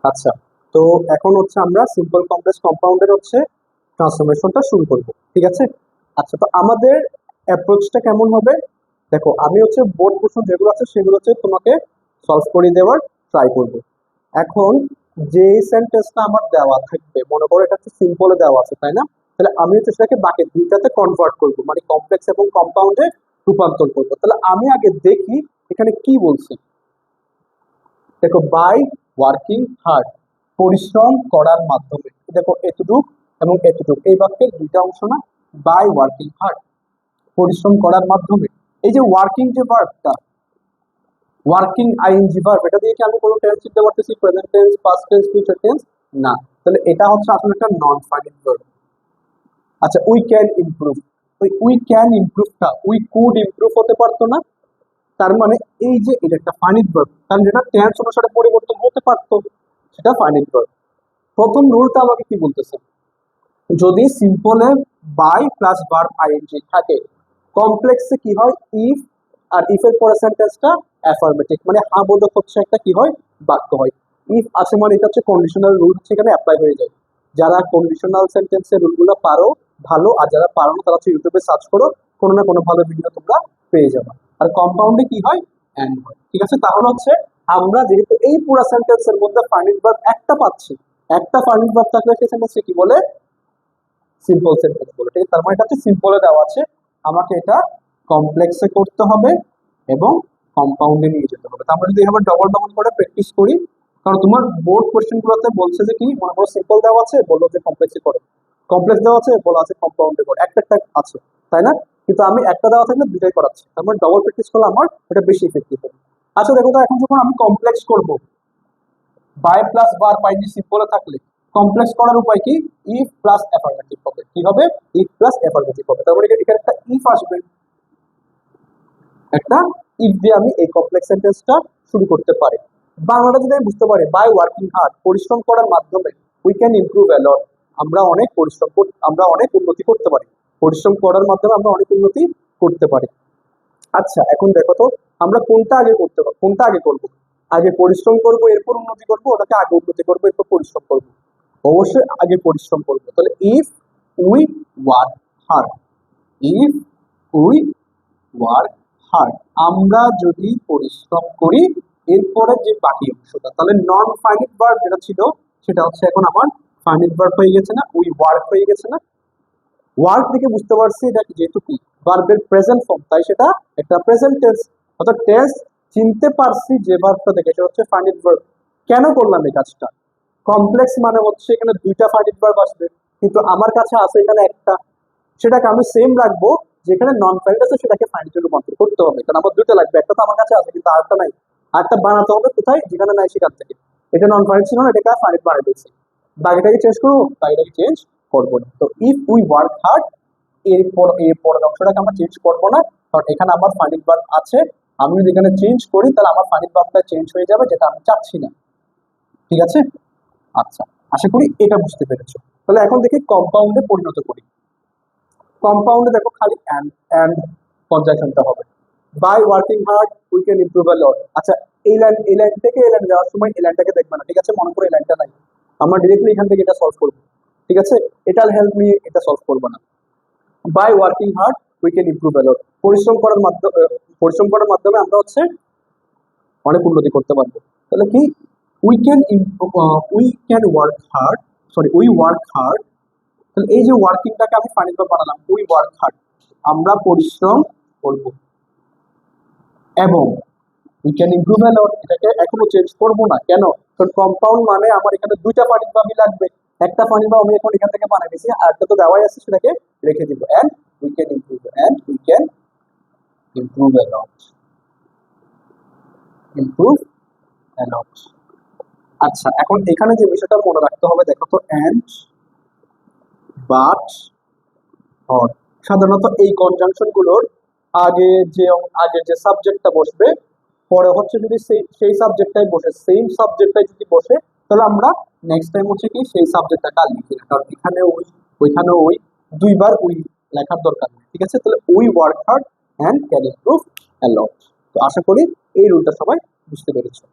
আচ্ছা, তো এখন হচ্ছে আমরা সিম্পল কমপ্লেক্স কম্পাউন্ডের হচ্ছে ট্রান্সফরমেশনটা শুরু করব, ঠিক আছে? আচ্ছা, তো আমাদের অ্যাপ্রোচটা কেমন হবে? দেখো, আমি হচ্ছে বোর্ড প্রশ্ন যেগুলো আছে সেগুলো হচ্ছে তোমাকে সলভ করে দেওয়ার ট্রাই করব। এখন যে সেন্টেন্সটা আমার দেওয়া থাকবে, মনে করো এটা হচ্ছে সিম্পলে দেওয়া আছে, তাই না? তাহলে আমি হচ্ছে সেটাকে বাকি দুইটাতে কনভার্ট করব, মানে কমপ্লেক্স এবং কম্পাউন্ডে রূপান্তর করব। তাহলে আমি আগে দেখি এখানে কি বলছে। দেখো, বাই ওয়ার্কিং হার্ড, পরিশ্রম করার মাধ্যমে। দেখো, এতটুক এবং এতটুক এই বাক্যের দুইটা অংশ না? বাই ওয়ার্কিং হার্ড, পরিশ্রম করার মাধ্যমে। এই যে ওয়ার্কিং যে ভার্বটা, ওয়ার্কিং আইএনজি ভার্ব, এটা দিয়ে কি আমি কোনো টেন্স দিতে পারতেছি? Present tense, past tense, future tense? না। তাহলে এটা হচ্ছে আসলে একটা নন ফাইনাইট ভার্ব। আচ্ছা, উই ক্যান ইমপ্রুভ, ওই উই ক্যান ইমপ্রুভটা উই কুড ইমপ্রুভ হতে পারতো না? তার মানে এই যে এটা একটা ফাইনাইট ভার্ব, কারণ যেটা টেন্স অনুসারে পরিবর্তন হতে পারতো সেটা ফাইনাইট ভার্ব। প্রথম রুলটা আমাকে কি বলতেছে? যদি সিম্পলে বাই প্লাস ভার্ব আইএনজি থাকে, কমপ্লেক্সে কি হয়? ইফ, আর ইফ এর পরে সেন্টেন্সটা অ্যাফার্মেটিভ, মানে হ্যাঁ বোধক হচ্ছে একটা কি হয়? বাক্য হয়। ইফ আছে মানে এটা হচ্ছে কন্ডিশনাল রুল, সেখানে অ্যাপ্লাই হয়ে যায়। যারা কন্ডিশনাল সেন্টেন্সের রুলগুলো পারো ভালো, আর যারা পারো না তারা হচ্ছে ইউটিউবে সার্চ করো, কোনো না কোনো ভালো ভিডিও তোমরা পেয়ে যাবে। আর কম্পাউন্ডে কি হয়? অ্যান্ড হয়, ঠিক আছে? তাহলে হচ্ছে আমরা যেহেতু এই পুরো সেন্টেন্সের মধ্যে ফাইনাইট ভার্ব একটা পাচ্ছি, একটা ফাইনাইট ভার্ব থাকলে সেই সেন্টেন্সকে কি বলে? সিম্পল সেন্টেন্স বলে, ঠিক আছে? তার মানে এটা হচ্ছে সিম্পলে দেওয়া আছে, আমাকে এটা কমপ্লেক্সে করতে হবে এবং কম্পাউন্ডে নিয়ে যেতে হবে। তার মানে যদি এভাবে ডবল ডবল করে প্র্যাকটিস করি, কারণ তোমার বোর্ড কোশ্চেন গুলোতে বলছে যে কি, মনে করো সিম্পল দেওয়া আছে, বললো যে কমপ্লেক্সে করো, কমপ্লেক্স দেওয়া আছে, বলা আছে কম্পাউন্ডে করো, একটা একটা আছে, তাই না? কিন্তু আমি একটা দেওয়া থাকলে দুটাই করাচ্ছি, তার মানে ডবল প্র্যাকটিস করলে আমার এটা বেশি ইফেক্টিভ হবে। আচ্ছা দেখো তো, এখন যখন আমি কমপ্লেক্স করব, বাই প্লাস বার পাইনি সিম্পলে থাকলে কমপ্লেক্স করার উপায় কি? ইফ প্লাস অ্যাফার্মেটিভ হবে। কি হবে? ইফ প্লাস অ্যাফার্মেটিভ হবে। তারপরে এখানে একটা ইফ আসবে, একটা ইফ দিয়ে আমি এই কমপ্লেক্স সেন্টেন্সটা শুরু করতে পারি। বাংলাটা যদি আমি বুঝতে পারি, বাই ওয়ার্কিং হার্ড, পরিশ্রম করার মাধ্যমে, উই ক্যান ইমপ্রুভ অ্যালট, আমরা অনেক পরিশ্রম আমরা অনেক উন্নতি করতে পারি। পরিশ্রম করার মাধ্যমে আমরা অনেক উন্নতি করতে পারি। আচ্ছা, এখন দেখো তো, আমরা কোনটা আগে করতে পারবো, কোনটা আগে করবো? আগে পরিশ্রম করব এরপর উন্নতি করব, ওটাকে আগে উন্নতি করবো এরপর পরিশ্রম করব? অবশ্যই আগে পরিশ্রম করবো। তাহলে if we work hard, if we work hard, আমরা যদি পরিশ্রম করি, এরপরে যে বাকি অংশটা, তাহলে নন ফাইনাইট ভার্ব যেটা ছিল সেটা হচ্ছে এখন আমার ফাইনাইট ভার্ব হয়ে গেছে না? উই ওয়ার্ক হয়ে গেছে না? ওয়ার্ক থেকে বুঝতে পারছি এটা যেহেতু কি ভার্বের প্রেজেন্ট ফর্ম, তাই সেটা একটা প্রেজেন্ট টেন্স, অর্থাৎ টেন্স চিনতে পারছি যে ভার্বটা দেখে, সেটা হচ্ছে ফাইনাইট ভার্ব। কেন করলাম এই কাজটা? কমপ্লেক্স মানে হচ্ছে এখানে দুইটা ফাইনাইট ভার্ব আসবে, কিন্তু আমার কাছে আছে এখানে একটা, সেটাকে আমি সেম রাখবো। যেখানে নন ফাইনাইট আছে সেটাকে ফাইনাইটে রূপান্তর করতে হবে, কারণ আমার দুইটা লাগবে, একটা তো আমার কাছে আছে কিন্তু আরেকটা নাই। আরেকটা বানাতে হবে কোথায়? যেখানে নাই সেখান থেকে। এটা নন ফাইনাইট ছিল না, এটাকে ফাইনাইট বানাই দিয়েছি। বাকিটাকে চেঞ্জ করবো? বাকিটাকে চেঞ্জ করবো না। তো ইফ উই ওয়ার্ক হার্ড, এর পরের অংশটাকে আমরা চেঞ্জ করবো না, কারণ এখানে আমার ফাইনাইট ভার্ব আছে। আমি যদি এখানে চেঞ্জ করি তাহলে আমার ফাইনাইট ভার্বটা চেঞ্জ হয়ে যাবে, যেটা আমি চাচ্ছি না, ঠিক আছে? আচ্ছা, আশা করি এটা বুঝতে পেরেছো। তাহলে এখন দেখি কম্পাউন্ডে পরিণত করি। কম্পাউন্ডে দেখো খালি অ্যান্ড কনজাংশনটা হবে। By working hard we can improve a lot. আচ্ছা, এই লাইন থেকে এই লাইন যাওয়ার সময় এই লাইনটাকে দেখবে না, ঠিক আছে? মনে করে এই লাইনটা নাই, আমরা ডিরেক্টলি এখান থেকে এটা সলভ করবো, ঠিক আছে? এটার হেল্প নিয়ে এটা সলভ করবো না। By working hard we can improve a lot, পরিশ্রম করার মাধ্যমে আমরা হচ্ছে অনেক উন্নতি করতে পারবো। তাহলে কি? We can work hard, sorry we work hard. তাহলে এই যে ওয়ার্কিংটাকে আমি ফাইনাইট ভার্ব বানালাম, উই ওয়ার্ক হার্ড, আমরা পরিশ্রম করব, এবং উই ক্যান ইমপ্রুভ আ লট, এটাকে এখনো চেঞ্জ করব না। কেন? কারণ কম্পাউন্ড মানে আমার এখানে দুইটা ফাইনাইট ভার্বই লাগবে। একটা ফাইনাইট ভার্ব আমি এখন এখান থেকে বানিয়ে দিয়েছি, আর একটা তো দেওয়াই আছে, সেটাকে রেখে দিব। And we can improve, and we can improve a lot, improve a lot. আচ্ছা, এখন এখানে যে বিষয়টা মনে রাখতে হবে, দেখো তো, এন্ড, বাট, অর, সাধারণত এই কনজাংশন গুলোর আগে যে আগে যে সাবজেক্টটা বসবে, পরে হচ্ছে যদি সেই সাবজেক্টটাই বসে, সেম সাবজেক্টটাই যদি বসে, তাহলে আমরা নেক্সট টাইম হচ্ছে কি সেই সাবজেক্টটাকে আর লিখি না, কারণ এখানে ওই, ওইখানে ওই, দুইবার ওই লেখার দরকার নেই, ঠিক আছে? তাহলে we work hard and can improve a lot. তো আশা করি এই রুলটা সবাই বুঝতে পেরেছো।